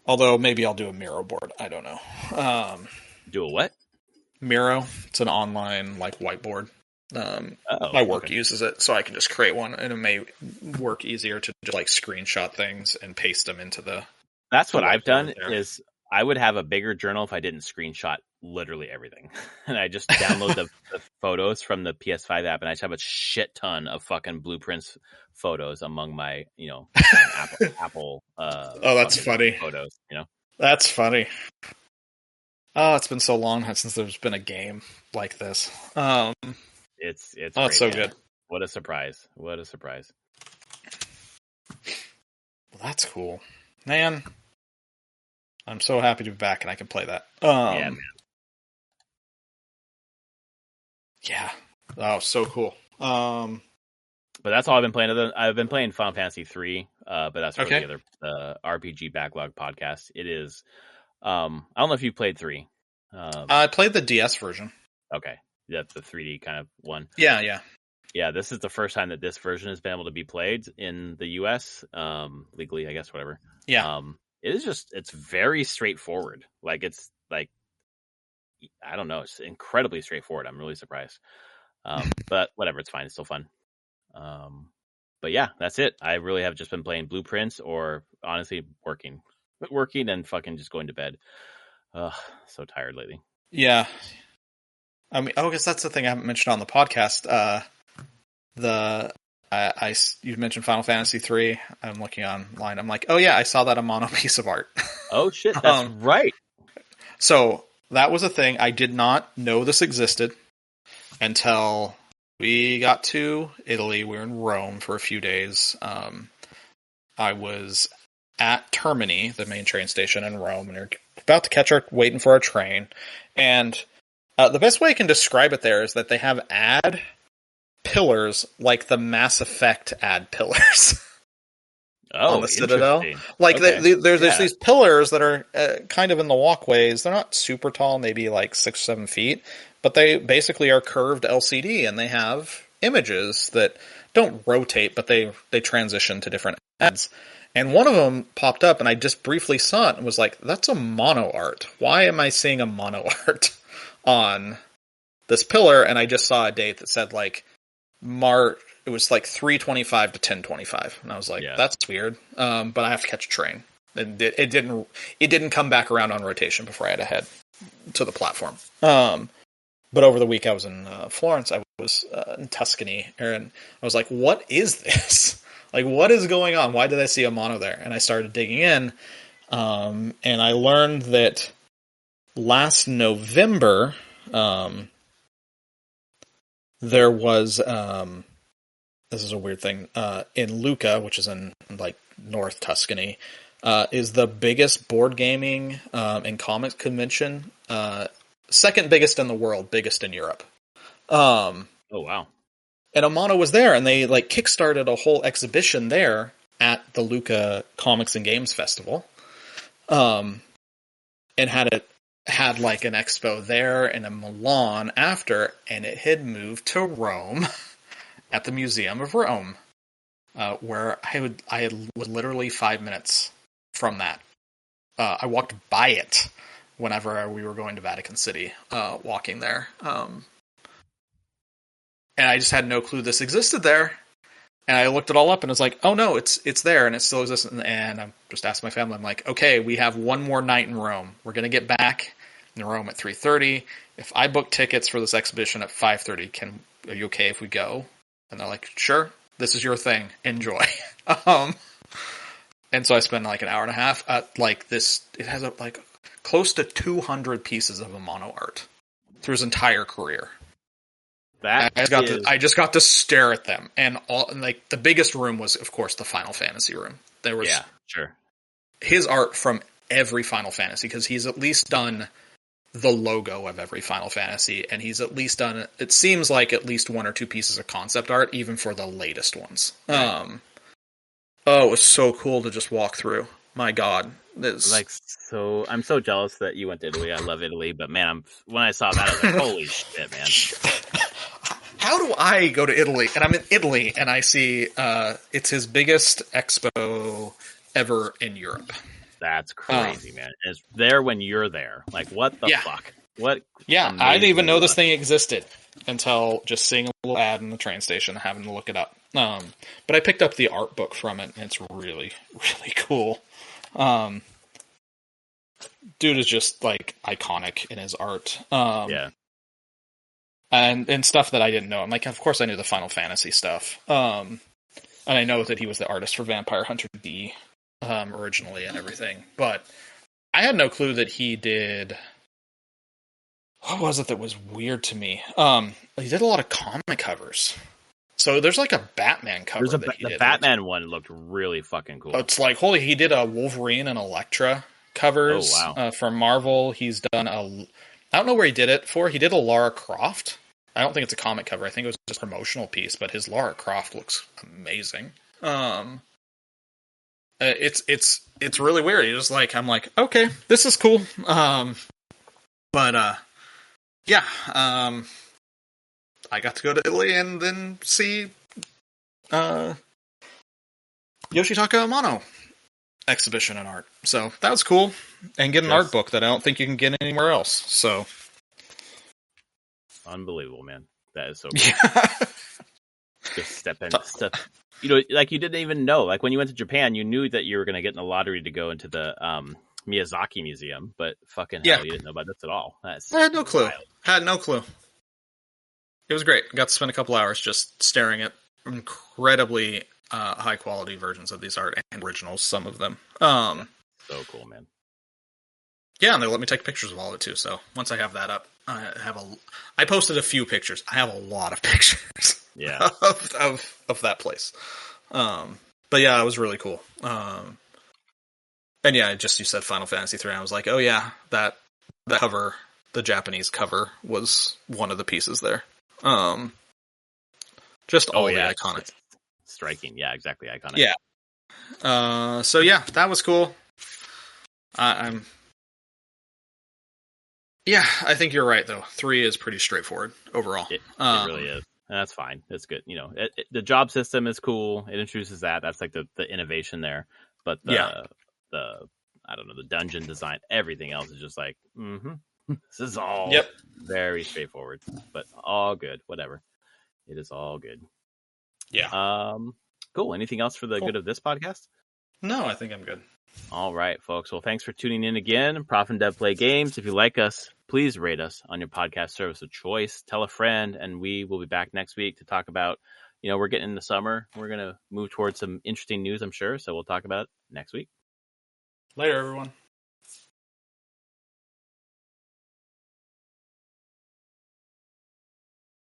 Although maybe I'll do a Miro board. I don't know. Do a what? Miro. It's an online like whiteboard. My work uses it, so I can just create one, and it may work easier to just like screenshot things and paste them into the. That's what I've done is I would have a bigger journal if I didn't screenshot literally everything. And I just download the photos from the PS5 app, and I just have a shit ton of fucking Blueprints photos among my, Apple that's funny. Photos, That's funny. Oh, it's been so long since there's been a game like this. It's great, so good. What a surprise. What a surprise. Well, that's cool. Man, I'm so happy to be back and I can play that. Yeah, man. Yeah. Oh, so cool. But that's all I've been playing. I've been playing Final Fantasy 3, but that's for the other RPG Backlog podcast. It is. I don't know if you've played 3. I played the DS version. Okay. That's the 3D kind of one. Yeah. Yeah, this is the first time that this version has been able to be played in the US, legally, I guess, whatever. Yeah. It's very straightforward. Like, it's like, I don't know, it's incredibly straightforward. I'm really surprised. But whatever, it's fine. It's still fun. But yeah, that's it. I really have just been playing Blueprints or honestly working and fucking just going to bed. So tired lately. Yeah. I mean, I guess that's the thing I haven't mentioned on the podcast. You mentioned Final Fantasy 3. I'm looking online. I'm like, oh yeah, I saw that a mono piece of art. Oh shit, that's right. So that was a thing. I did not know this existed until we got to Italy. We were in Rome for a few days. I was at Termini, the main train station in Rome, and we were waiting for our train. And the best way I can describe it there is that they have ad pillars like the Mass Effect ad pillars. on the Citadel. Like okay. there's these pillars that are kind of in the walkways. They're not super tall, maybe like 6 or 7 feet, but they basically are curved LCD, and they have images that don't rotate, but they transition to different ends. And one of them popped up, and I just briefly saw it and was like, that's a mono art. Why am I seeing a mono art on this pillar? And I just saw a date that said like it was like 3:25 to 10:25, and I was like, that's weird. But I have to catch a train. And it didn't come back around on rotation before I had to head to the platform. But over the week I was in Florence. I was in Tuscany, and I was like, what is this? Like, what is going on? Why did I see a mono there? And I started digging in, and I learned that last November, there was, this is a weird thing, in Lucca, which is in, like, North Tuscany, is the biggest board gaming and comics convention, second biggest in the world, biggest in Europe. Oh, wow. And Amano was there, and they like kickstarted a whole exhibition there at the Lucca Comics and Games Festival, and had like an expo there and in Milan after, and it had moved to Rome at the Museum of Rome, where I had literally 5 minutes from that. I walked by it whenever we were going to Vatican City, walking there. And I just had no clue this existed there. And I looked it all up, and it's like, oh no, it's there, and it still exists. And I just asked my family, I'm like, okay, we have one more night in Rome. We're going to get back in Rome at 3:30. If I book tickets for this exhibition at 5:30, are you okay if we go? And they're like, sure, this is your thing. Enjoy. And so I spent like an hour and a half at like this. It has like close to 200 pieces of Amano art through his entire career. I just got to stare at them, and like the biggest room was, of course, the Final Fantasy room. There was his art from every Final Fantasy, because he's at least done the logo of every Final Fantasy, and he's at least done, it seems like, at least 1 or 2 pieces of concept art, even for the latest ones. Right. It was so cool to just walk through. My God. I'm so jealous that you went to Italy. I love Italy, but man, when I saw that, I was like, holy shit, man. How do I go to Italy? And I'm in Italy, and I see it's his biggest expo ever in Europe. That's crazy, man. It's there when you're there. Like, what the fuck? What? Yeah, I didn't even know this thing existed until just seeing a little ad in the train station and having to look it up. But I picked up the art book from it, and it's really, really cool. Dude is just, like, iconic in his art. And stuff that I didn't know. I'm like, of course I knew the Final Fantasy stuff. And I know that he was the artist for Vampire Hunter D originally and everything. But I had no clue that he did... What was it that was weird to me? He did a lot of comic covers. So there's like a Batman cover that he did. The Batman one looked really fucking cool. It's like, he did a Wolverine and Elektra covers for Marvel. He's done I don't know where he did it for. He did a Lara Croft. I don't think it's a comic cover. I think it was just a promotional piece, but his Lara Croft looks amazing. It's really weird. It's like, I'm like, okay, this is cool. I got to go to Italy and then see Yoshitaka Amano exhibition and art. So that was cool. And get an art book that I don't think you can get anywhere else. So unbelievable, man. That is so cool. Yeah. Just step in. Like you didn't even know. Like when you went to Japan, you knew that you were going to get in the lottery to go into the Miyazaki Museum, but fucking hell, you didn't know about this at all. I had no clue. It was great. Got to spend a couple hours just staring at incredibly high quality versions of these art and originals, some of them. So cool, man. Yeah, and they let me take pictures of all of it too. So once I have that up, I posted a few pictures. I have a lot of pictures. Yeah. of that place. But yeah, it was really cool. And yeah, you said Final Fantasy 3. I was like, oh yeah, that cover, the Japanese cover, was one of the pieces there. Just all the iconic. Striking. Yeah, exactly. Iconic. Yeah. So yeah, that was cool. I think you're right though. 3 is pretty straightforward overall. It really is. And that's fine. It's good. The job system is cool. It introduces that. That's like the innovation there. But the I don't know, the dungeon design, everything else is just like, this is all very straightforward, but all good. Whatever. It is all good. Yeah. Cool. Anything else for the good of this podcast? No, I think I'm good. All right, folks. Well, thanks for tuning in again. Prof and Dev Play Games. If you like us, please rate us on your podcast service of choice. Tell a friend, and we will be back next week to talk about, we're getting into summer. We're going to move towards some interesting news, I'm sure. So we'll talk about it next week. Later, everyone.